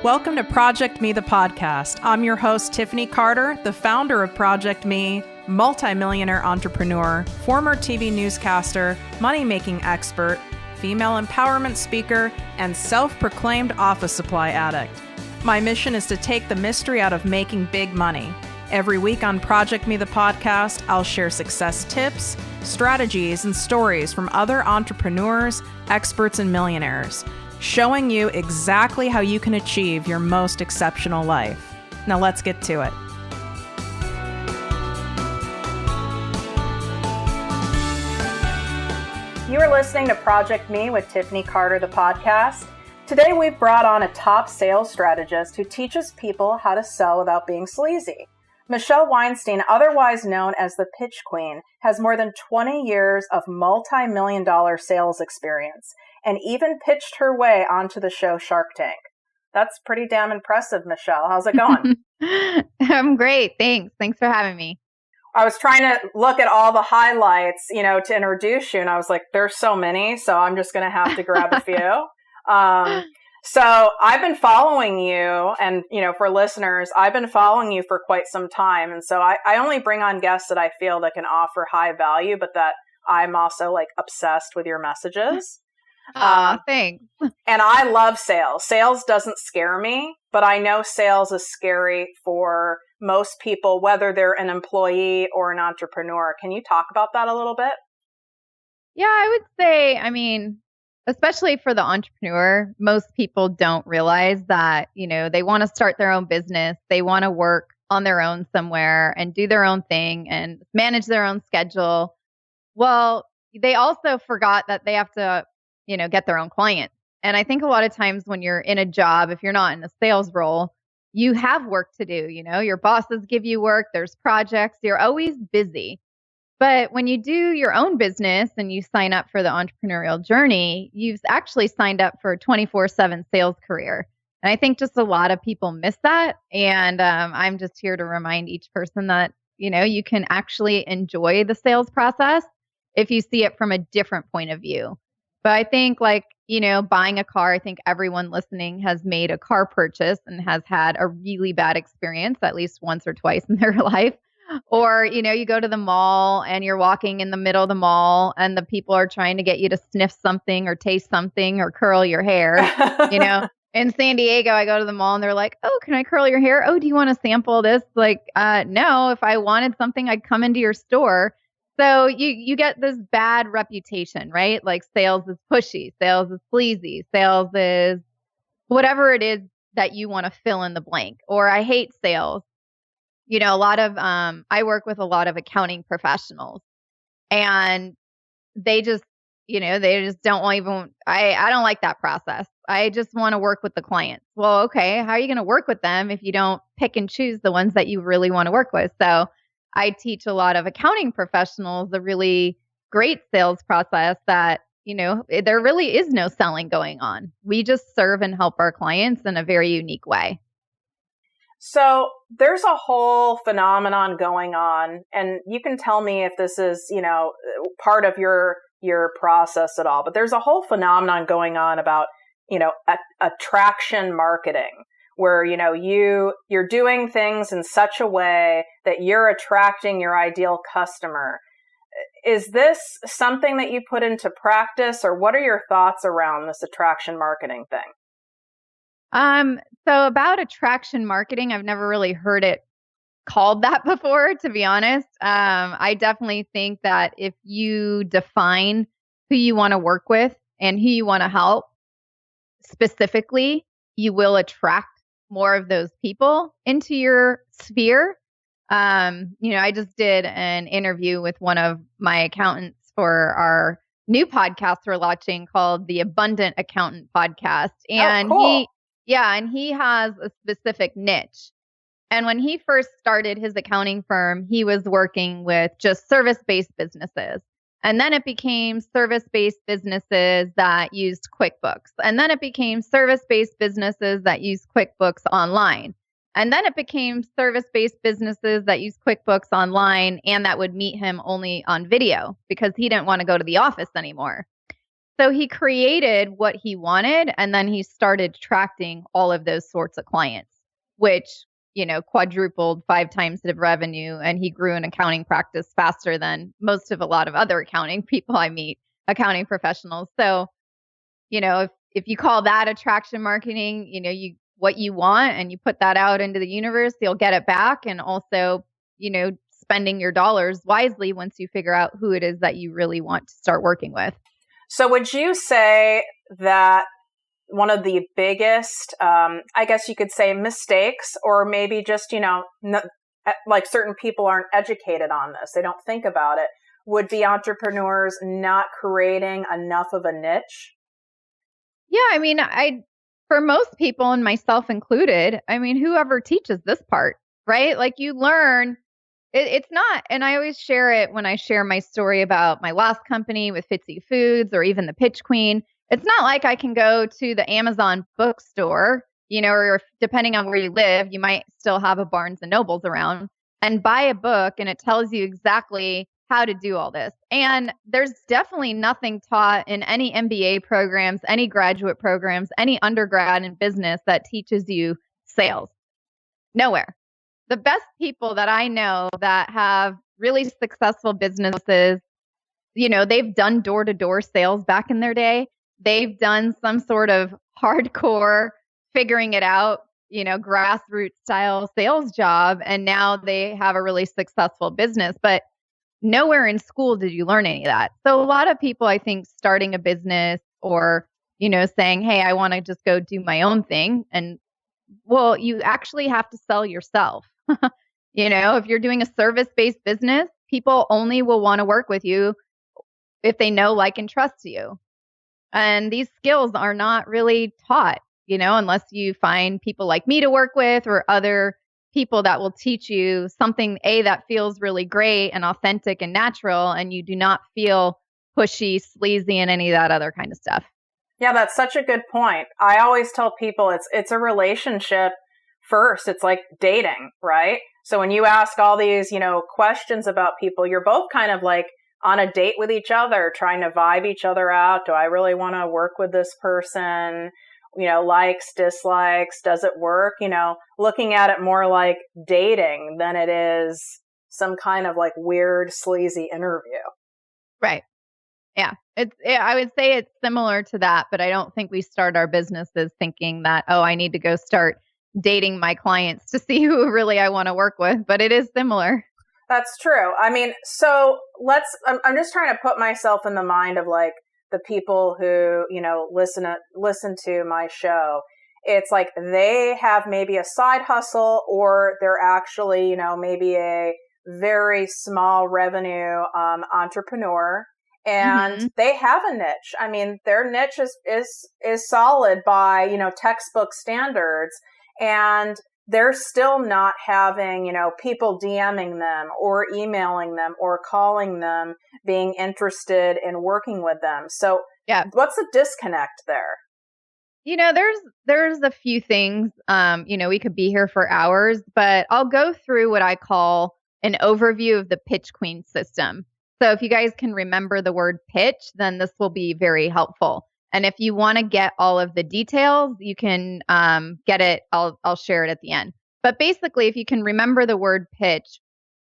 Welcome to ProjectME the Podcast. I'm your host, Tiffany Carter, the founder of ProjectME, multi-millionaire entrepreneur, former TV newscaster, money-making expert, female empowerment speaker, and self-proclaimed office supply addict. My mission is to take the mystery out of making big money. Every week on ProjectME the Podcast, I'll share success tips, strategies, and stories from other entrepreneurs, experts, and millionaires, showing you exactly how you can achieve your most exceptional life. Now let's get to it. You are listening to ProjectME with Tiffany Carter, the podcast. Today we've brought on a top sales strategist who teaches people how to sell without being sleazy. Michelle Weinstein, otherwise known as the Pitch Queen, has more than 20 years of multi-million-dollar sales experience and even pitched her way onto the show Shark Tank. That's pretty damn impressive, Michelle. How's it going? I'm great. Thanks for having me. I was trying to look at all the highlights, to introduce you, and I was like, there's so many, so I'm just going to have to grab a few. So I've been following you, and, for listeners, I've been following you for quite some time. And so I only bring on guests that I feel that can offer high value, but that I'm also obsessed with your messages. Thanks. And I love sales. Sales doesn't scare me, but I know sales is scary for most people, whether they're an employee or an entrepreneur. Can you talk about that a little bit? Yeah, I would say, especially for the entrepreneur, most people don't realize that, they want to start their own business. They want to work on their own somewhere and do their own thing and manage their own schedule. Well, they also forgot that they have to, get their own clients. And I think a lot of times when you're in a job, if you're not in a sales role, you have work to do. Your bosses give you work, there's projects, you're always busy. But when you do your own business and you sign up for the entrepreneurial journey, you've actually signed up for a 24/7 sales career. And I think just a lot of people miss that. And I'm just here to remind each person that, you can actually enjoy the sales process if you see it from a different point of view. But I think buying a car, I think everyone listening has made a car purchase and has had a really bad experience at least once or twice in their life. Or, you go to the mall and you're walking in the middle of the mall and the people are trying to get you to sniff something or taste something or curl your hair. In San Diego, I go to the mall and they're like, oh, can I curl your hair? Oh, do you want to sample this? No, if I wanted something, I'd come into your store. So you get this bad reputation, right? Sales is pushy, sales is sleazy, sales is whatever it is that you want to fill in the blank. Or I hate sales. A lot of, I work with a lot of accounting professionals and they just don't even, I don't like that process. I just want to work with the clients. Well, okay, how are you going to work with them if you don't pick and choose the ones that you really want to work with? So I teach a lot of accounting professionals the really great sales process that, there really is no selling going on. We just serve and help our clients in a very unique way. So there's a whole phenomenon going on, and you can tell me if this is, part of your process at all, but there's a whole phenomenon going on about, attraction marketing, where, you're doing things in such a way that you're attracting your ideal customer. Is this something that you put into practice, or what are your thoughts around this attraction marketing thing? So about attraction marketing, I've never really heard it called that before, to be honest. I definitely think that if you define who you want to work with and who you want to help specifically, you will attract more of those people into your sphere. I just did an interview with one of my accountants for our new podcast we're launching called the Abundant Accountant Podcast. And cool. He has a specific niche. And when he first started his accounting firm, he was working with just service-based businesses. And then it became service-based businesses that used QuickBooks. And then it became service-based businesses that used QuickBooks online. And then it became service-based businesses that use QuickBooks online and that would meet him only on video because he didn't want to go to the office anymore. So he created what he wanted, and then he started attracting all of those sorts of clients, which, quadrupled 5 times the revenue, and he grew an accounting practice faster than most of a lot of other accounting people I meet, accounting professionals. So, if you call that attraction marketing, what you want and you put that out into the universe, you'll get it back. And also, spending your dollars wisely once you figure out who it is that you really want to start working with. So would you say that one of the biggest, I guess you could say, mistakes, or maybe just, like certain people aren't educated on this, they don't think about it, would be entrepreneurs not creating enough of a niche? Yeah, I mean, for most people, and myself included, I mean, whoever teaches this part, right? Like you learn, it's not, and I always share it when I share my story about my last company with Fitzy Foods or even the Pitch Queen. It's not like I can go to the Amazon bookstore, or depending on where you live, you might still have a Barnes and Nobles around, and buy a book and it tells you exactly how to do all this. And there's definitely nothing taught in any MBA programs, any graduate programs, any undergrad in business that teaches you sales. Nowhere. The best people that I know that have really successful businesses, they've done door-to-door sales back in their day. They've done some sort of hardcore figuring it out, grassroots style sales job. And now they have a really successful business. But nowhere in school did you learn any of that. So a lot of people, I think, starting a business or, saying, hey, I want to just go do my own thing. And well, you actually have to sell yourself. If you're doing a service-based business, people only will want to work with you if they know, like, and trust you. And these skills are not really taught, unless you find people like me to work with or other people that will teach you something, that feels really great and authentic and natural, and you do not feel pushy, sleazy, and any of that other kind of stuff. Yeah, that's such a good point. I always tell people it's a relationship first. It's like dating, right? So when you ask all these, questions about people, you're both kind of like on a date with each other, trying to vibe each other out. Do I really want to work with this person? Likes, dislikes, does it work? Looking at it more like dating than it is some kind of like weird, sleazy interview. Right. Yeah. I would say it's similar to that, but I don't think we start our businesses thinking that, I need to go start dating my clients to see who really I want to work with, but it is similar. That's true. I mean, so I'm just trying to put myself in the mind of like the people who, listen to my show. It's like they have maybe a side hustle, or they're actually, maybe a very small revenue entrepreneur, and they have a niche. I mean, their niche is solid by, textbook standards, and they're still not having, people DMing them or emailing them or calling them, being interested in working with them. So yeah, what's the disconnect there? There's a few things, we could be here for hours, but I'll go through what I call an overview of the Pitch Queen system. So if you guys can remember the word pitch, then this will be very helpful. And if you want to get all of the details, you can get it. I'll share it at the end. But basically, if you can remember the word pitch,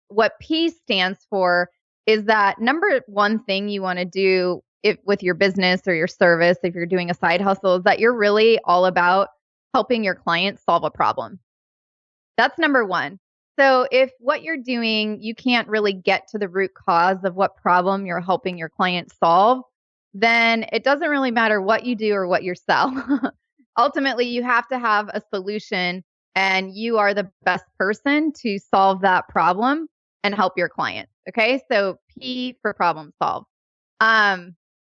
what P stands for is that number one thing you want to do with your business or your service, if you're doing a side hustle, is that you're really all about helping your clients solve a problem. That's number one. So if what you're doing, you can't really get to the root cause of what problem you're helping your clients solve, then it doesn't really matter what you do or what you sell. Ultimately, you have to have a solution, and you are the best person to solve that problem and help your client. Okay, so P for problem solve.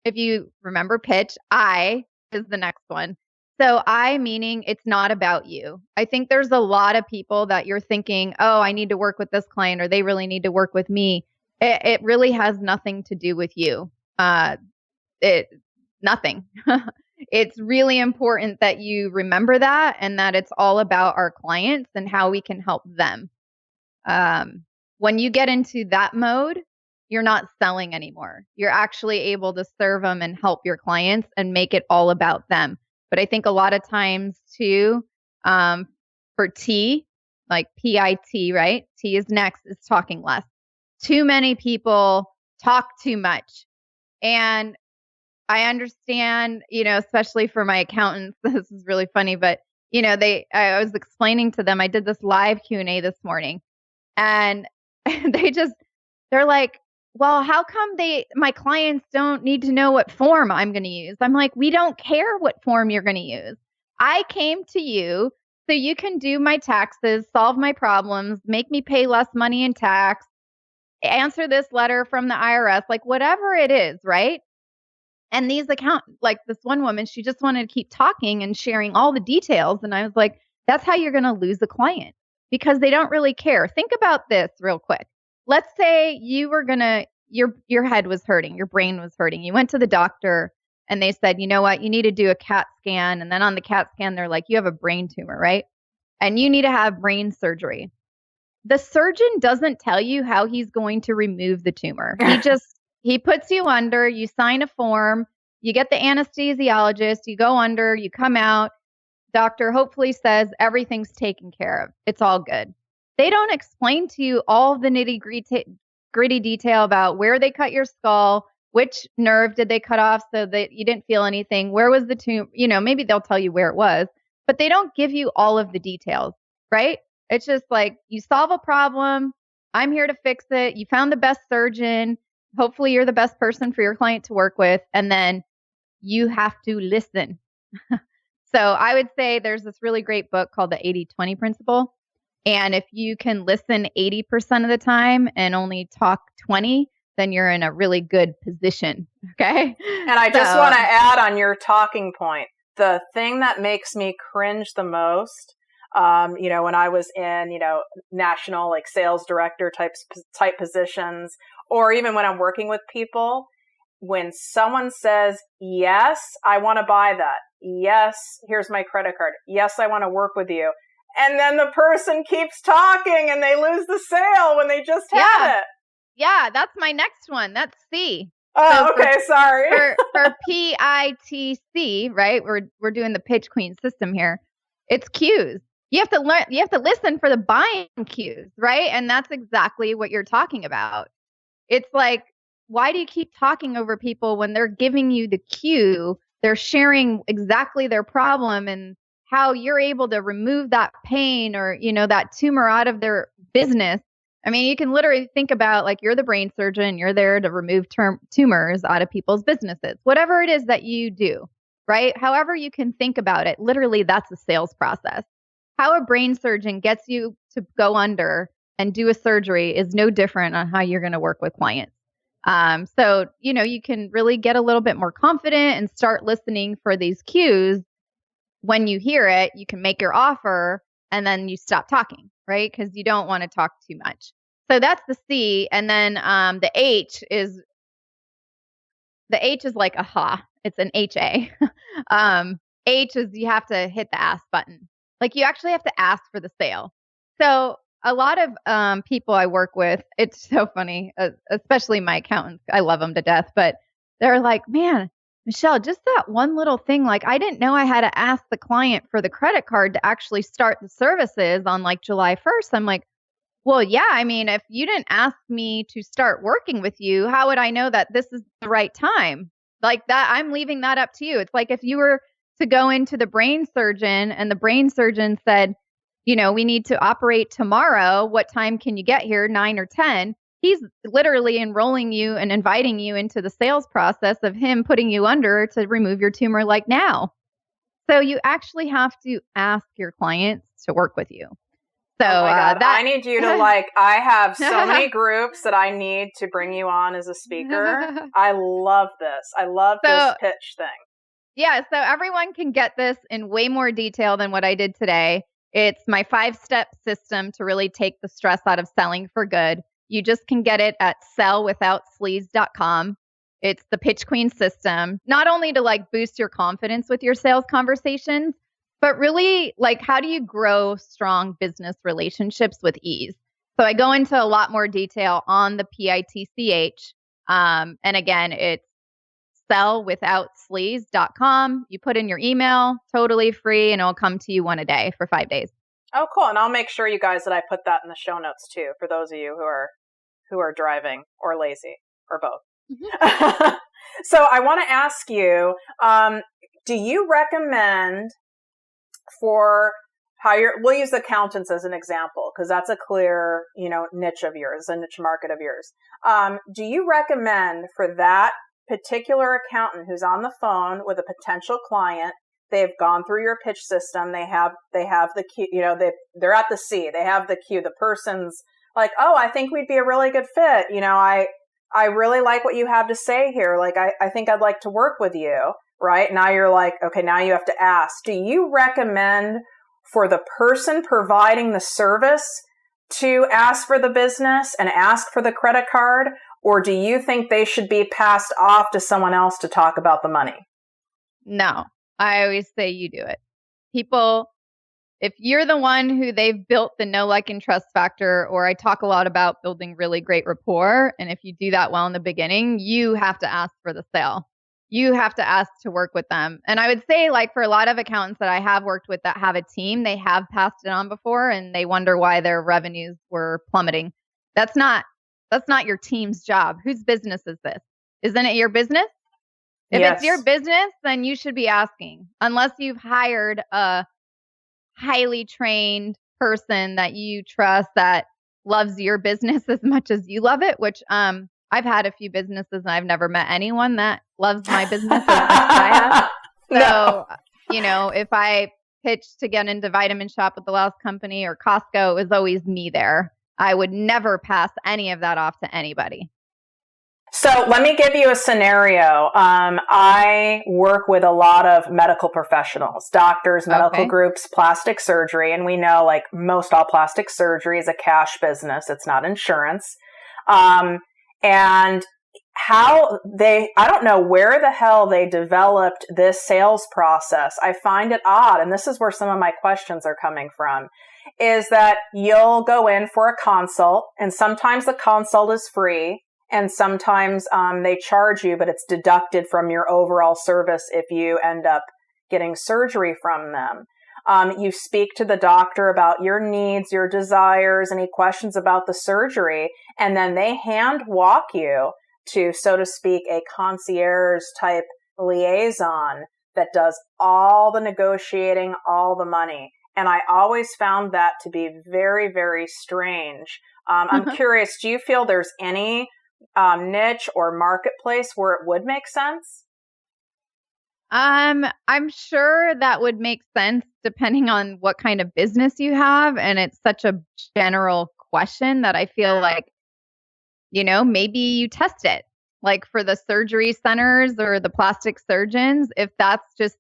If you remember pitch, I is the next one. So I meaning it's not about you. I think there's a lot of people that you're thinking, I need to work with this client, or they really need to work with me. It really has nothing to do with you. Nothing. It's really important that you remember that, and that it's all about our clients and how we can help them. When you get into that mode, you're not selling anymore. You're actually able to serve them and help your clients and make it all about them. But I think a lot of times too, for T, like PIT, right? T is next, is talking less. Too many people talk too much. And I understand, especially for my accountants, this is really funny, but I was explaining to them, I did this live Q&A this morning, and they're like, well, how come my clients don't need to know what form I'm going to use? I'm like, we don't care what form you're going to use. I came to you so you can do my taxes, solve my problems, make me pay less money in tax, answer this letter from the IRS, like whatever it is, right? And these like this one woman, she just wanted to keep talking and sharing all the details. And I was like, that's how you're going to lose a client, because they don't really care. Think about this real quick. Let's say you were your head was hurting, your brain was hurting. You went to the doctor and they said, you know what, you need to do a CAT scan. And then on the CAT scan, they're like, you have a brain tumor, right? And you need to have brain surgery. The surgeon doesn't tell you how he's going to remove the tumor. He puts you under, you sign a form, you get the anesthesiologist, you go under, you come out, doctor hopefully says everything's taken care of. It's all good. They don't explain to you all the nitty-gritty detail about where they cut your skull, which nerve did they cut off so that you didn't feel anything, where was the tumor, maybe they'll tell you where it was, but they don't give you all of the details, right? It's just like, you solve a problem, I'm here to fix it, you found the best surgeon, hopefully you're the best person for your client to work with, and then you have to listen. So I would say there's this really great book called the 80-20 principle. And if you can listen 80% of the time and only talk 20, then you're in a really good position. Okay. And I just want to add on your talking point, the thing that makes me cringe the most, when I was in, national, like sales director type positions, or even when I'm working with people, when someone says, yes, I want to buy that. Yes, here's my credit card. Yes, I want to work with you. And then the person keeps talking and they lose the sale when they just had it. Yeah, that's my next one. That's C. Oh, so okay, sorry. For PITC, right? We're doing the pitch queen system here. It's cues. You have to listen for the buying cues, right? And that's exactly what you're talking about. It's like, why do you keep talking over people when they're giving you the cue? They're sharing exactly their problem and how you're able to remove that pain or, that tumor out of their business. I mean, you can literally think about, like, you're the brain surgeon, you're there to remove tumors out of people's businesses, whatever it is that you do, right? However you can think about it, literally that's a sales process. How a brain surgeon gets you to go under and do a surgery is no different on how you're going to work with clients. So, you can really get a little bit more confident and start listening for these cues. When you hear it, you can make your offer and then you stop talking, right? Because you don't want to talk too much. So that's the C. And then the H is like aha. It's an HA. H is you have to hit the ask button. Like, you actually have to ask for the sale. So a lot of people I work with, it's so funny, especially my accountants. I love them to death, but they're like, man, Michelle, just that one little thing, like, I didn't know I had to ask the client for the credit card to actually start the services on like July 1st. I'm like, well, yeah, I mean, if you didn't ask me to start working with you, how would I know that this is the right time? Like that, I'm leaving that up to you. It's like if you were to go into the brain surgeon and the brain surgeon said, we need to operate tomorrow. What time can you get here? 9 or 10? He's literally enrolling you and inviting you into the sales process of him putting you under to remove your tumor like now. So you actually have to ask your clients to work with you. So oh my God. I need you to I have so many groups that I need to bring you on as a speaker. I love this. I love this pitch thing. Yeah. So everyone can get this in way more detail than what I did today. It's my 5-step system to really take the stress out of selling for good. You just can get it at sellwithoutsleaze.com. It's the Pitch Queen system, not only to boost your confidence with your sales conversations, but really how do you grow strong business relationships with ease? So I go into a lot more detail on the PITCH. And again, it's sellwithoutsleaze.com. You put in your email, totally free, and it'll come to you one a day for 5 days. Oh, cool. And I'll make sure, you guys, that I put that in the show notes too, for those of you who are driving or lazy or both. Mm-hmm. So I want to ask you, do you recommend for we'll use accountants as an example, because that's a clear, niche of yours, a niche market of yours. Do you recommend for that particular accountant who's on the phone with a potential client, they've gone through your pitch system, they have the queue, they're at the C, they have the queue, the person's like, oh, I think we'd be a really good fit. I really like what you have to say here. Like, I think I'd like to work with you, right? Now you're like, okay, now you have to ask, do you recommend for the person providing the service to ask for the business and ask for the credit card? Or do you think they should be passed off to someone else to talk about the money? No, I always say you do it. People, if you're the one who they've built the know, like, and trust factor, or I talk a lot about building really great rapport, and if you do that well in the beginning, you have to ask for the sale. You have to ask to work with them. And I would say, like, for a lot of accountants that I have worked with that have a team, they have passed it on before and they wonder why their revenues were plummeting. That's not your team's job. Whose business is this? Isn't it your business? If Yes. It's your business, then you should be asking, unless you've hired a highly trained person that you trust that loves your business as much as you love it, which I've had a few businesses and I've never met anyone that loves my business as much as I have. So, if I pitched to get into Vitamin Shop with the last company or Costco, it was always me there. I would never pass any of that off to anybody. So let me give you a scenario. I work with a lot of medical professionals, doctors, medical groups, plastic surgery, and we know, like, most all plastic surgery is a cash business. It's not insurance. And I don't know where the hell they developed this sales process. I find it odd, and this is where some of my questions are coming from, is that you'll go in for a consult, and sometimes the consult is free, and sometimes they charge you, but it's deducted from your overall service if you end up getting surgery from them. You speak to the doctor about your needs, your desires, any questions about the surgery, and then they hand walk you to, so to speak, a concierge type liaison that does all the negotiating, all the money. And I always found that to be very, very strange. I'm curious, do you feel there's any niche or marketplace where it would make sense? I'm sure that would make sense depending on what kind of business you have. And it's such a general question that I feel like, maybe you test it. Like for the surgery centers or the plastic surgeons, if that's just,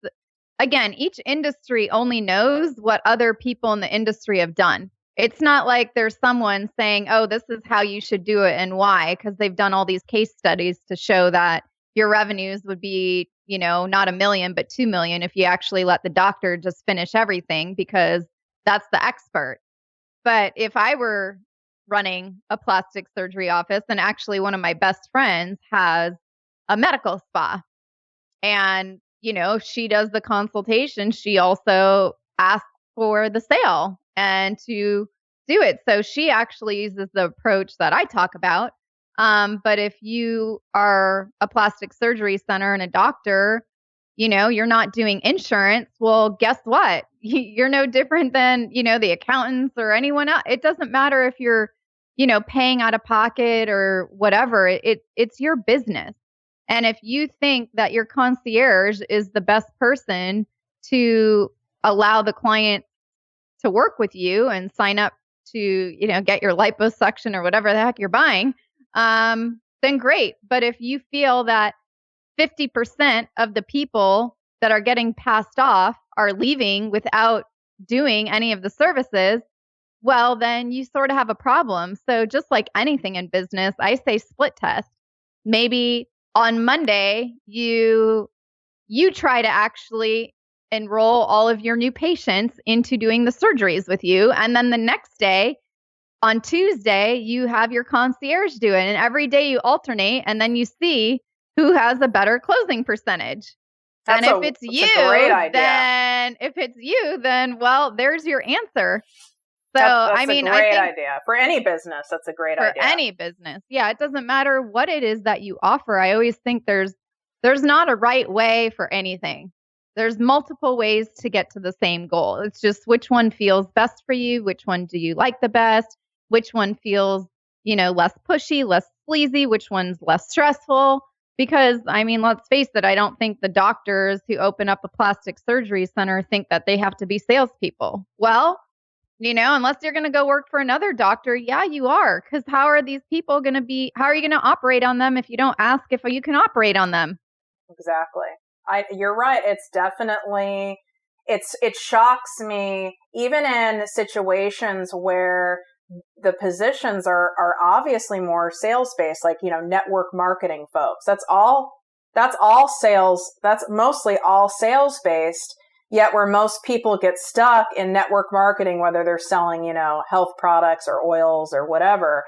again, each industry only knows what other people in the industry have done. It's not like there's someone saying, oh, this is how you should do it and why, because they've done all these case studies to show that your revenues would be, not $1 million, but $2 million if you actually let the doctor just finish everything, because that's the expert. But if I were running a plastic surgery office, and actually one of my best friends has a medical spa, and, she does the consultation, she also asks for the sale and to do it. So she actually uses the approach that I talk about. But if you are a plastic surgery center and a doctor, you're not doing insurance. Well, guess what? You're no different than, the accountants or anyone else. It doesn't matter if you're, paying out of pocket or whatever. It's your business. And if you think that your concierge is the best person to allow the client to work with you and sign up to, get your liposuction or whatever the heck you're buying, then great. But if you feel that 50% of the people that are getting passed off are leaving without doing any of the services, well, then you sort of have a problem. So just like anything in business, I say split test. Maybe on Monday, you try to actually enroll all of your new patients into doing the surgeries with you. And then the next day, on Tuesday, you have your concierge do it. And every day you alternate, and then you see who has a better closing percentage. And if it's you, then well, there's your answer. So that's I mean, a great idea for any business. That's a great idea for any business. Yeah, it doesn't matter what it is that you offer. I always think there's not a right way for anything. There's multiple ways to get to the same goal. It's just which one feels best for you, which one do you like the best, which one feels, less pushy, less sleazy, which one's less stressful. Because, I mean, let's face it, I don't think the doctors who open up a plastic surgery center think that they have to be salespeople. Well, unless you're going to go work for another doctor, yeah, you are. Because how are these people going to how are you going to operate on them if you don't ask if you can operate on them? Exactly. You're right. It's definitely, it shocks me, even in situations where the positions are obviously more sales-based, like, network marketing folks. That's all sales. That's mostly all sales-based. Yet where most people get stuck in network marketing, whether they're selling, health products or oils or whatever,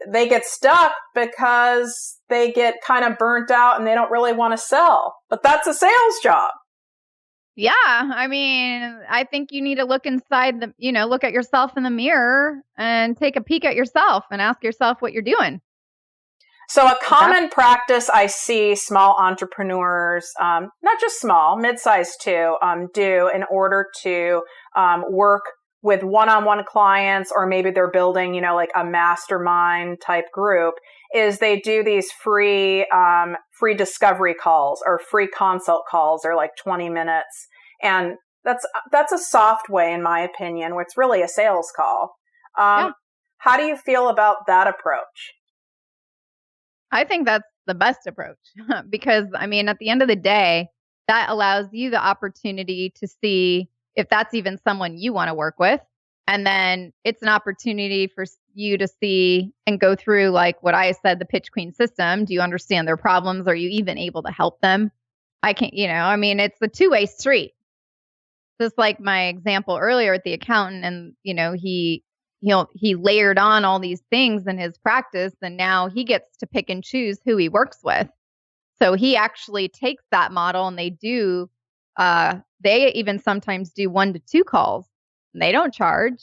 they get stuck because they get kind of burnt out and they don't really want to sell. But that's a sales job. Yeah. I mean, I think you need to look inside look at yourself in the mirror and take a peek at yourself and ask yourself what you're doing. So a common practice I see small entrepreneurs, not just small, mid-sized too, do in order to work with one-on-one clients, or maybe they're building, like a mastermind type group, is they do these free discovery calls or free consult calls. They're like 20 minutes. And that's a soft way, in my opinion, where it's really a sales call. How do you feel about that approach? I think that's the best approach because, I mean, at the end of the day, that allows you the opportunity to see if that's even someone you want to work with. And then it's an opportunity for you to see and go through, like what I said, the pitch queen system. Do you understand their problems? Are you even able to help them? It's a two-way street. Just like my example earlier with the accountant, and, he layered on all these things in his practice, and now he gets to pick and choose who he works with. So he actually takes that model, and they even sometimes do 1 to 2 calls, and they don't charge,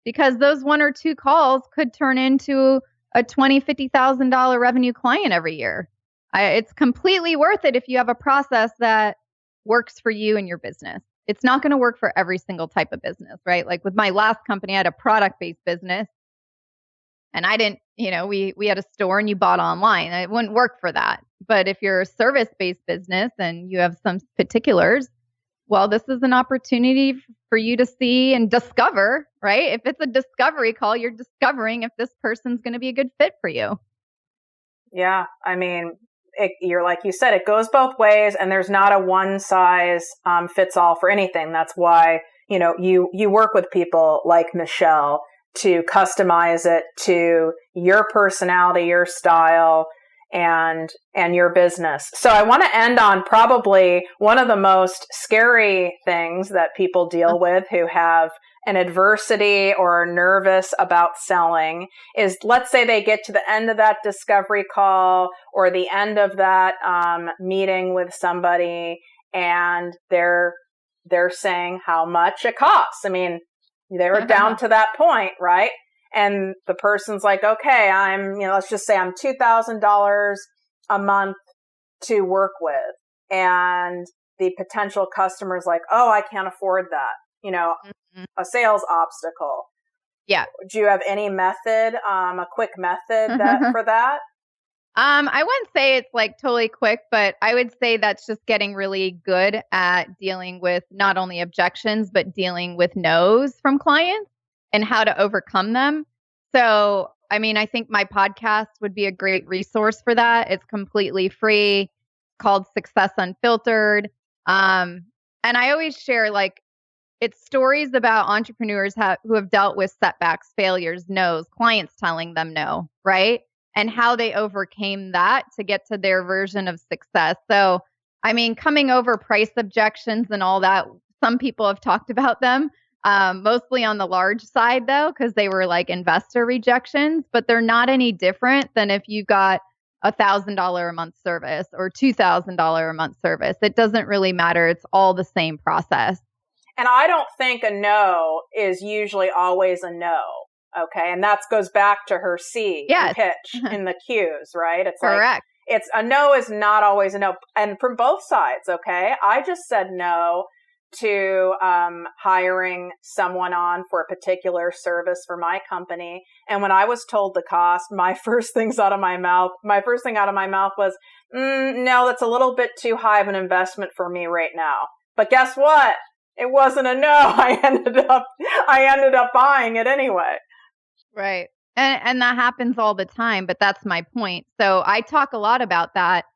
because those 1 or 2 calls could turn into a $20,000, $50,000 revenue client every year. It's completely worth it if you have a process that works for you and your business. It's not going to work for every single type of business, right? Like with my last company, I had a product-based business, and I didn't, we had a store and you bought online. It wouldn't work for that. But if you're a service-based business and you have some particulars, well, this is an opportunity for you to see and discover, right? If it's a discovery call, you're discovering if this person's going to be a good fit for you. Yeah. I mean, you're like you said, it goes both ways, and there's not a one size fits all for anything. That's why, you work with people like Michelle to customize it to your personality, your style, and your business. So I want to end on probably one of the most scary things that people deal with who have an adversity or are nervous about selling is, let's say they get to the end of that discovery call or the end of that meeting with somebody, and they're saying how much it costs. I mean, they're down to that point, right? And the person's like, okay, let's just say I'm $2,000 a month to work with. And the potential customer's like, oh, I can't afford that. A sales obstacle. Yeah. Do you have any method, a quick method for that? I wouldn't say it's like totally quick, but I would say that's just getting really good at dealing with not only objections, but dealing with no's from clients and how to overcome them. So, I think my podcast would be a great resource for that. It's completely free, called Success Unfiltered. And I always share, it's stories about entrepreneurs who have dealt with setbacks, failures, no's, clients telling them no, right? And how they overcame that to get to their version of success. So, coming over price objections and all that, some people have talked about them. Mostly on the large side, though, because they were like investor rejections, but they're not any different than if you got $1,000 a month service or $2,000 a month service. It doesn't really matter. It's all the same process. And I don't think a no is usually always a no. Okay. And that goes back to her C pitch in the cues, right? It's correct. It's a no is not always a no. And from both sides. Okay. I just said no to hiring someone on for a particular service for my company. And when I was told the cost, my first thing out of my mouth was, no, that's a little bit too high of an investment for me right now. But guess what? It wasn't a no. I ended up buying it anyway. Right. And that happens all the time, but that's my point. So I talk a lot about that.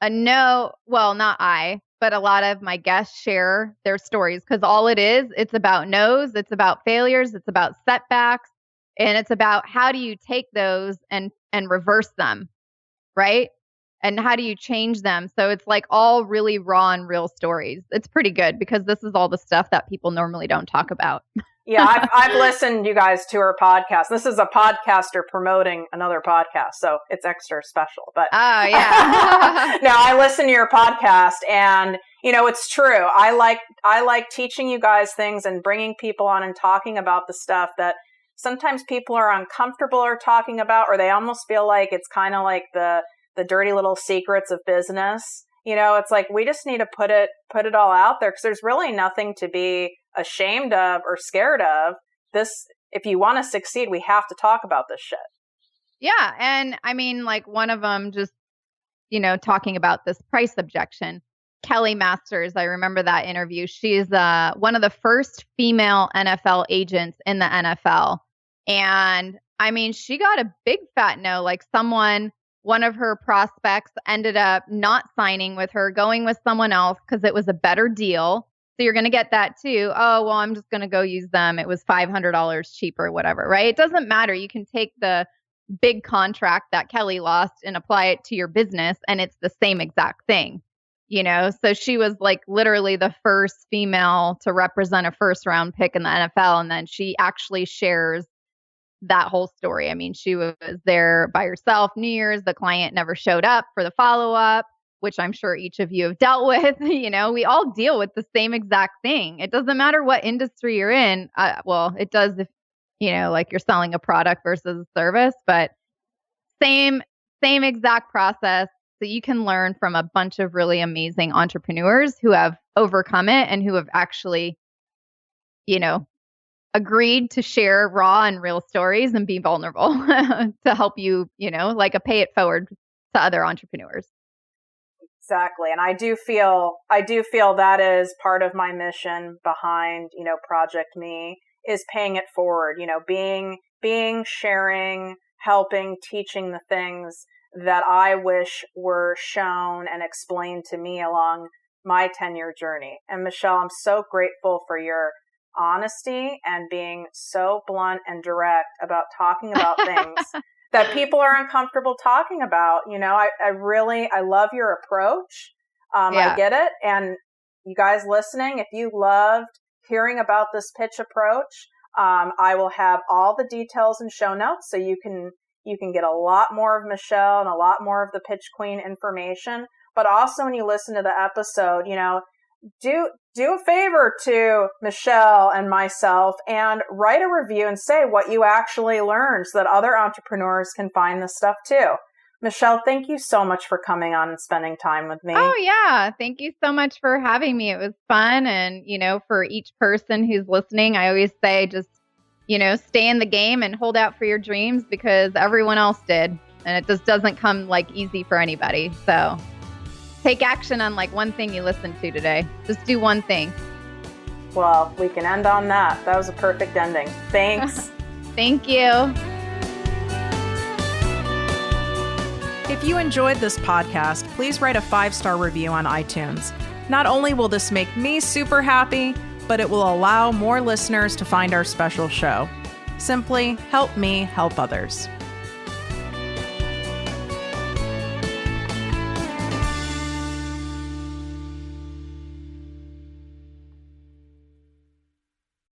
A no, well, not I, but a lot of my guests share their stories because all it's about no's, it's about failures, it's about setbacks, and it's about how do you take those and reverse them, right? And how do you change them? So it's like all really raw and real stories. It's pretty good because this is all the stuff that people normally don't talk about. Yeah, I've listened, you guys, to her podcast. This is a podcaster promoting another podcast, so it's extra special. But yeah. No, I listen to your podcast, and it's true. I like teaching you guys things and bringing people on and talking about the stuff that sometimes people are uncomfortable or talking about, or they almost feel like it's kind of like the dirty little secrets of business. It's like we just need to put it all out there because there's really nothing to be ashamed of or scared of. If you want to succeed, we have to talk about this shit. Yeah. And I mean, like one of them just, talking about this price objection. Kelly Masters, I remember that interview. She's one of the first female NFL agents in the NFL. And I mean, she got a big fat no, like one of her prospects ended up not signing with her, going with someone else because it was a better deal. So you're going to get that too. Oh, well, I'm just going to go use them. It was $500 cheaper, whatever, right? It doesn't matter. You can take the big contract that Kelly lost and apply it to your business, and it's the same exact thing, So she was like literally the first female to represent a first round pick in the NFL. And then she actually shares that whole story. I mean, she was there by herself. New Year's, the client never showed up for the follow-up, which I'm sure each of you have dealt with. We all deal with the same exact thing. It doesn't matter what industry you're in. Well, it does if, like you're selling a product versus a service, but same exact process. So you can learn from a bunch of really amazing entrepreneurs who have overcome it and who have actually, agreed to share raw and real stories and be vulnerable to help you, like a pay it forward to other entrepreneurs. Exactly. And I do feel that is part of my mission behind, ProjectME is paying it forward, being sharing, helping, teaching the things that I wish were shown and explained to me along my 10-year journey. And Michelle, I'm so grateful for your honesty and being so blunt and direct about talking about things that people are uncomfortable talking about. I love your approach. I get it. And you guys listening, if you loved hearing about this pitch approach, I will have all the details in show notes so you can get a lot more of Michelle and a lot more of the Pitch Queen information. But also when you listen to the episode, do a favor to Michelle and myself and write a review and say what you actually learned so that other entrepreneurs can find this stuff too. Michelle, thank you so much for coming on and spending time with me. Oh, yeah. Thank you so much for having me. It was fun. And, for each person who's listening, I always say just, stay in the game and hold out for your dreams because everyone else did. And it just doesn't come easy for anybody. So take action on one thing you listened to today. Just do one thing. Well, we can end on that. That was a perfect ending. Thanks. Thank you. If you enjoyed this podcast, please write a 5-star review on iTunes. Not only will this make me super happy, but it will allow more listeners to find our special show. Simply help me help others.